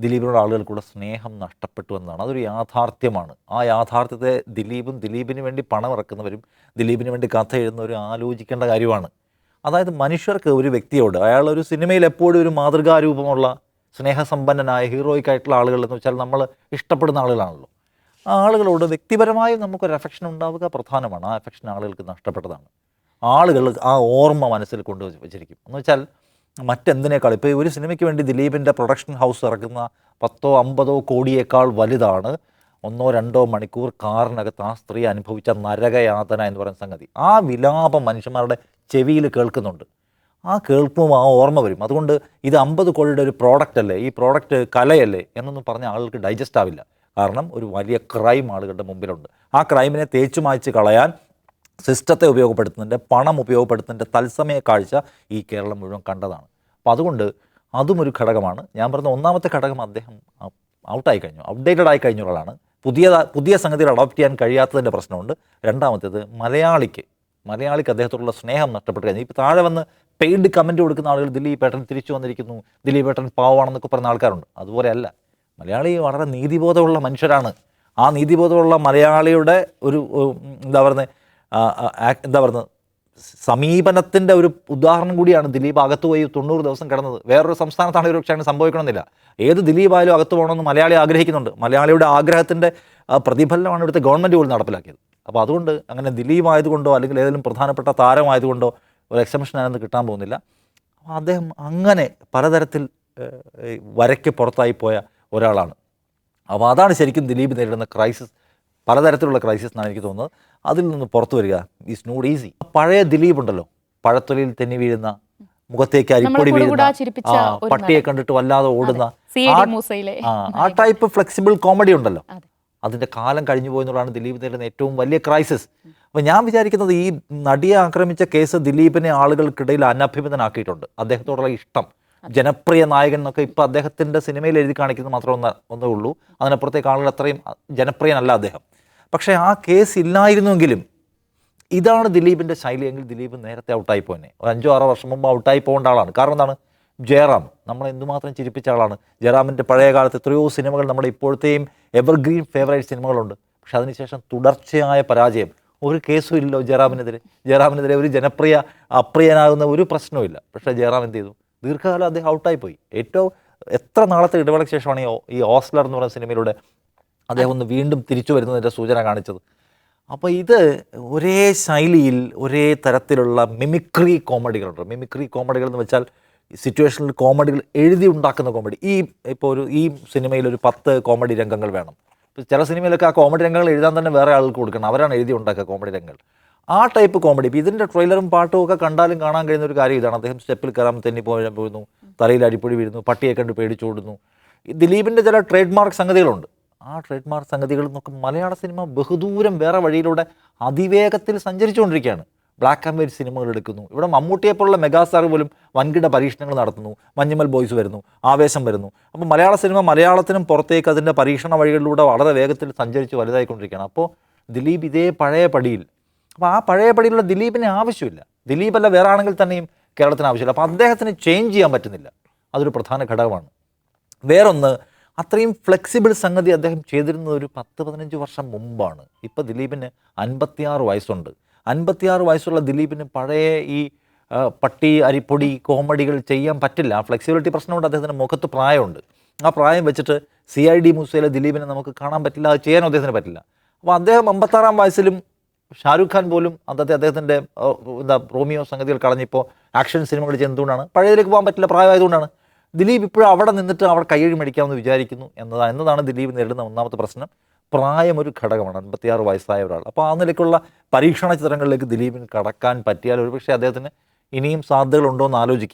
ദിലീപിനോട് ആളുകൾക്കുള്ള സ്നേഹം നഷ്ടപ്പെട്ടു എന്നതാണ്. അതൊരു യാഥാർത്ഥ്യമാണ്. ആ യാഥാർത്ഥ്യത്തെ ദിലീപിന് വേണ്ടി പണം ഇറക്കുന്നവരും ദിലീപിന് വേണ്ടി കഥ എഴുതുന്നവരും ആലോചിക്കേണ്ട കാര്യമാണ്. അതായത് മനുഷ്യർക്ക് ഒരു വ്യക്തിയോട് അയാളൊരു സിനിമയിൽ എപ്പോഴും ഒരു മാതൃകാരൂപമുള്ള സ്നേഹസമ്പന്നനായ ഹീറോയിക്കായിട്ടുള്ള ആളുകൾ എന്ന് വെച്ചാൽ നമ്മൾ ഇഷ്ടപ്പെടുന്ന ആളുകളാണല്ലോ. ആ ആളുകളോട് വ്യക്തിപരമായും നമുക്കൊരു അഫെക്ഷൻ ഉണ്ടാവുക പ്രധാനമാണ്. ആ അഫെക്ഷൻ ആളുകൾക്ക് നഷ്ടപ്പെട്ടതാണ്. ആളുകൾ ആ ഓർമ്മ മനസ്സിൽ കൊണ്ടു വച്ചിരിക്കും. എന്ന് വെച്ചാൽ മറ്റെന്തിനേക്കാൾ ഇപ്പോൾ ഒരു സിനിമയ്ക്ക് വേണ്ടി ദിലീപിൻ്റെ പ്രൊഡക്ഷൻ ഹൗസ് ഇറക്കുന്ന 10-50 കോടിയേക്കാൾ വലുതാണ് 1-2 മണിക്കൂർ കാറിനകത്ത് ആ സ്ത്രീ അനുഭവിച്ച നരകയാതന എന്ന് പറയുന്ന സംഗതി. ആ വിലാപം മനുഷ്യന്മാരുടെ ചെവിയിൽ കേൾക്കുന്നുണ്ട്. ആ കേൾക്കുമ്പോൾ ആ ഓർമ്മ വരും. അതുകൊണ്ട് ഇത് 50 കോടിയുടെ ഒരു പ്രോഡക്റ്റ് അല്ലേ, ഈ പ്രോഡക്റ്റ് കലയല്ലേ എന്നൊന്നും പറഞ്ഞ ആളുകൾക്ക് ഡൈജസ്റ്റ് ആവില്ല. കാരണം ഒരു വലിയ ക്രൈം ആളുകളുടെ മുമ്പിലുണ്ട്. ആ ക്രൈമിനെ തേച്ചു മായ്ച്ച് കളയാൻ സിസ്റ്റത്തെ ഉപയോഗപ്പെടുത്തുന്നതിൻ്റെ, പണം ഉപയോഗപ്പെടുത്തുന്നതിൻ്റെ തത്സമയ കാഴ്ച ഈ കേരളം മുഴുവൻ കണ്ടതാണ്. അപ്പോൾ അതുകൊണ്ട് അതും ഒരു ഘടകമാണ്. ഞാൻ പറഞ്ഞ ഒന്നാമത്തെ ഘടകം, അദ്ദേഹം ഔട്ടായി കഴിഞ്ഞു, ഔട്ട്ഡേറ്റഡ് ആയി കഴിഞ്ഞ ഒരാളാണ്. പുതിയ സംഗതികൾ അഡോപ്റ്റ് ചെയ്യാൻ കഴിയാത്തതിൻ്റെ പ്രശ്നമുണ്ട്. രണ്ടാമത്തേത് മലയാളിക്ക് അദ്ദേഹത്തോടുള്ള സ്നേഹം നഷ്ടപ്പെട്ട് കഴിഞ്ഞു. ഇപ്പോൾ താഴെ വന്ന് പെയ്ഡ് കമൻറ്റ് കൊടുക്കുന്ന ആളുകൾ ദിലീപേട്ടൻ തിരിച്ചു വന്നിരിക്കുന്നു, ദിലീപേട്ടൻ പാവമാണെന്നൊക്കെ പറഞ്ഞ ആൾക്കാരുണ്ട്. അതുപോലെയല്ല, മലയാളി വളരെ നീതിബോധമുള്ള മനുഷ്യരാണ്. ആ നീതിബോധമുള്ള മലയാളിയുടെ ഒരു എന്താ പറയുന്നത് സമീപനത്തിൻ്റെ ഒരു ഉദാഹരണം കൂടിയാണ് ദിലീപ് അകത്ത് പോയി 90 ദിവസം കിടന്നത്. വേറൊരു സംസ്ഥാനത്താണ് ഒരു പക്ഷേ അങ്ങനെ സംഭവിക്കണമെന്നില്ല. ഏത് ദിലീപായാലും അകത്ത് പോകണമെന്ന് മലയാളി ആഗ്രഹിക്കുന്നുണ്ട്. മലയാളിയുടെ ആഗ്രഹത്തിൻ്റെ പ്രതിഫലനമാണ് ഇവിടുത്തെ ഗവൺമെൻറ് പോലും നടപ്പിലാക്കിയത്. അപ്പോൾ അതുകൊണ്ട് അങ്ങനെ ദിലീപ് ആയതുകൊണ്ടോ അല്ലെങ്കിൽ ഏതെങ്കിലും പ്രധാനപ്പെട്ട താരമായതുകൊണ്ടോ ഒരു എക്സംഷൻ അതിനകത്ത് കിട്ടാൻ പോകുന്നില്ല. അപ്പോൾ അദ്ദേഹം അങ്ങനെ പലതരത്തിൽ വരയ്ക്ക് പുറത്തായി പോയ ഒരാളാണ്. അപ്പോൾ അതാണ് ശരിക്കും ദിലീപ് നേരിടുന്ന ക്രൈസിസ്, പലതരത്തിലുള്ള ക്രൈസിസ് എന്നാണ് എനിക്ക് തോന്നുന്നത്. അതിൽ നിന്ന് പുറത്തു വരിക ഈസ് നോട്ട് ഈസി. പഴയ ദിലീപ് ഉണ്ടല്ലോ, പഴത്തൊലിയിൽ തെന്നി വീഴുന്ന, മുഖത്തേക്ക് അരിപ്പൊടി വീഴുന്ന, പട്ടിയെ കണ്ടിട്ട് വല്ലാതെ ഓടുന്ന ആ ടൈപ്പ് ഫ്ലെക്സിബിൾ കോമഡി ഉണ്ടല്ലോ, അതിൻ്റെ കാലം കഴിഞ്ഞു പോയെന്നുള്ളതാണ് ദിലീപ് നേരിടുന്ന ഏറ്റവും വലിയ ക്രൈസിസ്. അപ്പോൾ ഞാൻ വിചാരിക്കുന്നത് ഈ നടിയെ ആക്രമിച്ച കേസ് ദിലീപിനെ ആളുകൾക്കിടയിൽ അനഭിമിതനാക്കിയിട്ടുണ്ട്. അദ്ദേഹത്തോടുള്ള ഇഷ്ടം, ജനപ്രിയ നായകൻ എന്നൊക്കെ ഇപ്പോൾ അദ്ദേഹത്തിൻ്റെ സിനിമയിൽ എഴുതി കാണിക്കുന്നത് മാത്രം ഒന്നേ ഉള്ളൂ. അതിനപ്പുറത്തേക്ക് ആളുകൾ അത്രയും ജനപ്രിയനല്ല അദ്ദേഹം. പക്ഷേ ആ കേസ് ഇല്ലായിരുന്നെങ്കിലും ഇതാണ് ദിലീപിൻ്റെ ശൈലിയെങ്കിൽ ദിലീപ് നേരത്തെ ഔട്ടായി പോന്നെ. ഒരു 5-6 വർഷം മുമ്പ് ഔട്ടായി പോകേണ്ട ആളാണ്. കാരണം എന്താണ്, ജയറാം നമ്മളെ എന്തുമാത്രം ചിരിപ്പിച്ച ആളാണ്. ജയറാമിൻ്റെ പഴയ കാലത്ത് എത്രയോ സിനിമകൾ നമ്മുടെ ഇപ്പോഴത്തെയും എവർഗ്രീൻ ഫേവറേറ്റ് സിനിമകളുണ്ട്. പക്ഷെ അതിനുശേഷം തുടർച്ചയായ പരാജയം. ഒരു കേസും ഇല്ലല്ലോ ജയറാമിനെതിരെ ഒരു ജനപ്രിയ അപ്രിയനാകുന്ന ഒരു പ്രശ്നവും. പക്ഷേ ജയറാം എന്ത് ചെയ്തു, ദീർഘകാലം അദ്ദേഹം ഔട്ടായിപ്പോയി. എത്ര നാളത്തെ ഇടവേളയ്ക്ക് ശേഷമാണ് ഈ ഓസ്ലർ എന്ന് പറയുന്ന സിനിമയിലൂടെ അദ്ദേഹം ഒന്ന് വീണ്ടും തിരിച്ചു വരുന്നതിൻ്റെ സൂചന കാണിച്ചത്. അപ്പോൾ ഇത് ഒരേ ശൈലിയിൽ ഒരേ തരത്തിലുള്ള മിമിക്രി കോമഡികളുണ്ട്. മിമിക്രി കോമഡികൾ എന്ന് വെച്ചാൽ സിറ്റുവേഷനിൽ കോമഡികൾ എഴുതി ഉണ്ടാക്കുന്ന കോമഡി. ഇപ്പോൾ ഈ സിനിമയിലൊരു 10 കോമഡി രംഗങ്ങൾ വേണം. ചില സിനിമയിലൊക്കെ ആ കോമഡി രംഗങ്ങൾ എഴുതാൻ തന്നെ വേറെ ആൾക്ക് കൊടുക്കണം, അവരാണ് എഴുതി ഉണ്ടാക്കുക കോമഡി രംഗങ്ങൾ. ആ ടൈപ്പ് കോമഡി. ഇപ്പോൾ ഇതിൻ്റെ ട്രെയിലറും പാട്ടും ഒക്കെ കണ്ടാലും കാണാൻ കഴിയുന്ന ഒരു കാര്യം ഇതാണ്. അദ്ദേഹം സ്റ്റെപ്പിൽ കയറാൻ തെന്നി പോകുന്നു, തലയിൽ അടിപ്പൊടി വീഴുന്നു, പട്ടിയെ കണ്ട് പേടിച്ചോടുന്നു. ദിലീപിൻ്റെ ചില ട്രേഡ് മാർക്ക് സംഗതികളുണ്ട്. ആ ട്രേഡ് മാർക്ക് സംഗതികളിൽ നിന്നൊക്കെ മലയാള സിനിമ ബഹുദൂരം വേറെ വഴിയിലൂടെ അതിവേഗത്തിൽ സഞ്ചരിച്ചുകൊണ്ടിരിക്കുകയാണ്. ബ്ലാക്ക് ആൻഡ് വൈറ്റ് സിനിമകൾ എടുക്കുന്നു. ഇവിടെ മമ്മൂട്ടിയെപ്പോലുള്ള മെഗാസ്റ്റാർ പോലും വൻകിട പരീക്ഷണങ്ങൾ നടത്തുന്നു. മഞ്ഞുമൽ ബോയ്സ് വരുന്നു, ആവേശം വരുന്നു. അപ്പോൾ മലയാള സിനിമ മലയാളത്തിനും പുറത്തേക്ക് അതിൻ്റെ പരീക്ഷണ വഴികളിലൂടെ വളരെ വേഗത്തിൽ സഞ്ചരിച്ച് വലുതായിക്കൊണ്ടിരിക്കുകയാണ്. അപ്പോൾ ദിലീപ് ഇതേ പഴയ പടിയിൽ. അപ്പോൾ ആ പഴയ പടിയിലുള്ള ദിലീപിന് ആവശ്യമില്ല. ദിലീപല്ല വേറെ ആണെങ്കിൽ തന്നെയും കേരളത്തിന് ആവശ്യമില്ല. അപ്പോൾ അദ്ദേഹത്തിന് ചേഞ്ച് ചെയ്യാൻ പറ്റുന്നില്ല. അതൊരു പ്രധാന ഘടകമാണ്. വേറൊന്ന്, അത്രയും ഫ്ലെക്സിബിൾ സംഗതി അദ്ദേഹം ചെയ്തിരുന്നത് ഒരു 10-15 വർഷം മുമ്പാണ്. ഇപ്പോൾ ദിലീപിന് 56 വയസ്സുണ്ട്. 56 വയസ്സുള്ള ദിലീപിന് പഴയ ഈ പട്ടി അരിപ്പൊടി കോമഡികൾ ചെയ്യാൻ പറ്റില്ല. ആ ഫ്ലെക്സിബിലിറ്റി പ്രശ്നമുണ്ട്. അദ്ദേഹത്തിൻ്റെ മുഖത്ത് പ്രായമുണ്ട്. ആ പ്രായം വെച്ചിട്ട് CID മൂസയിലെ ദിലീപിനെ നമുക്ക് കാണാൻ പറ്റില്ല, അത് ചെയ്യാനും അദ്ദേഹത്തിന് പറ്റില്ല. അപ്പോൾ അദ്ദേഹം 56-ാം വയസ്സിലും ഷാരൂഖ് ഖാൻ പോലും അദ്ദേഹത്തിൻ്റെ റോമിയോ സംഗതികൾ കളഞ്ഞിപ്പോൾ ആക്ഷൻ സിനിമകൾ ചെയ്യുന്നതുകൊണ്ടാണ്. പഴയതിലേക്ക് പോകാൻ പറ്റില്ല, പ്രായമായതുകൊണ്ടാണ്. ദിലീപ് ഇപ്പോഴും അവിടെ നിന്നിട്ട് അവിടെ കയ്യഴി മേടിക്കാമെന്ന് വിചാരിക്കുന്നു എന്നതാണ് ദിലീപ് നേരിടുന്ന ഒന്നാമത്തെ പ്രശ്നം. പ്രായം ഒരു ഘടകമാണ്. 56 വയസ്സായ ഒരാൾ. അപ്പോൾ ആ നിലയ്ക്കുള്ള പരീക്ഷണ ചിത്രങ്ങളിലേക്ക് ദിലീപിന് കടക്കാൻ പറ്റിയാൽ ഒരുപക്ഷെ അദ്ദേഹത്തിന് ഇനിയും സാധ്യതകളുണ്ടോ എന്ന് ആലോചിക്കും.